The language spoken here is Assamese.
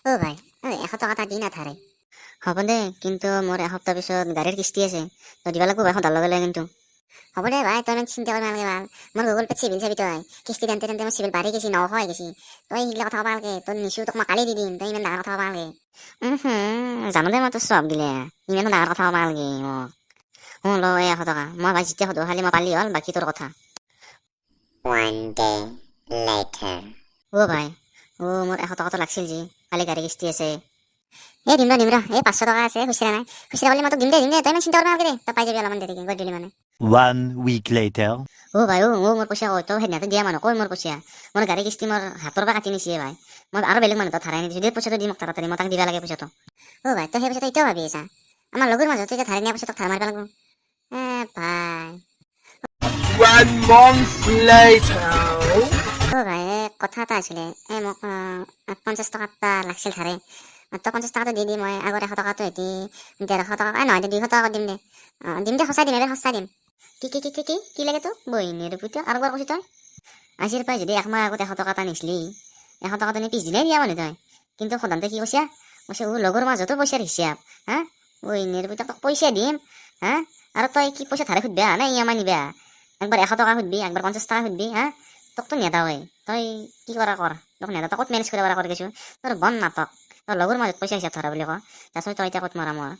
ও ভাই, 100 টাকা এটা দি নাথাৰে। হ'ব দে, কিন্তু মোৰ এসপ্তাহ পিছত গাড়ীৰ কিস্তি আছে, তই দিব লাগিব ভাই, সদায় লগে লগে কিন্তু। হ'ব দে ভাই, তই ইমান চিন্তা কৰিব নালাগে ভাল। মোৰ গুগল পেত চিভিল চাবি তই, কিস্তি দিওঁতে মোৰ চিভিল বাঢ়ি গৈছি, 900 হৈ গৈছি। তই সেইগিলা কথা ক'ব নালাগে, তই নিছো তোক মই কালি দি দিম, তই ইমান ডাঙৰ কথা ক'ব নালাগে। জানো দে মই তোৰ চব দিলে, ইমানো ডাঙৰ কথা ক'ব নালাগে মোক। ল এই 100 টকা, মই ভাই যেতিয়া সুধো খালি মই পালি হ'ল, বাকী তোৰ কথা। One day later. ভাই, মোৰ 100 টকাটো লাগছিল যি, কালি গাড়ী কিস্তি আছে। দিম ৰ, 500 টকা আছে, খুচৰা নাই। খুচৰা বুলি মই তোক দিম দে, তই ইমান চিন্তা কৰিব নালাগে দে, তই পাই যাবি অলপমান দেৰিকে, গধূলি মানে। 1 week later. ভাই, মোৰ পইচা কৈ তই সেইদিনাতে দিয়া মানুহ কৈ মোৰ পইচা। মোৰ গাড়ী কিস্তি মোৰ হাতৰ পৰা কাটি নিছে ভাই। মই আৰু বেলেগ মানুহ তাত ধাৰাই নিদিছোঁ, দে পইচাটো দি মোক তাড়াতাড়ি, মই তাক দিবা লাগে পইচাটো। ভাই, তই সেই পইচাটো এতিয়াও ভাবি আছা? আমাৰ লগৰ মাজত এতিয়া ধাৰে নিয়া পইচা তোক ধাৰ মাৰিব লাগিব। ভাই 1 month later. ভাই, কথা এটা আছিলে, মোক 50 টকা এটা লাগছিল ধাৰে। তই 50 টকাটো দি মই আগত 100 টকাটো এটি 150 টকা, নহয় দে 200 টকা দিম দে। দিম দে, সঁচাই দিম, এবাৰ সঁচাই দিম। কি লাগে তোক বহিনীৰ পুত্ৰ? আৰু এবাৰ কৈছো তই আজিৰ পৰাই যদি 1 মাহ আগত 100 টকা এটা নিছিলি, 100 টকাটো নি পিছদিনাই দিয়া মানুহ তই। কিন্তু সদান্তে কি কৈছা? লগৰ মাজতো পইচাৰ হিচাপ, হা? বহিনীৰ পুত্ৰ, তোক পইচা দিম, হা? আৰু তই কি পইচা ধাৰে সুধবা নাই ই এম আই নিবা? একবাৰ 100 টকা সুধবি, একবাৰ 50 টকা সুধবি, হা? তোকতো নেদাওৱে, তই কি কৰা কৰ, তোক নেদা, তই ক'ত মেনেজ কৰিব পৰা কৰি গৈছো। তোৰ বন নাটক, তোৰ লগৰ মাজত পইচা হিচাপ ধৰা বুলি ক, তাৰপিছত তই এতিয়া ক'ত মৰা মই।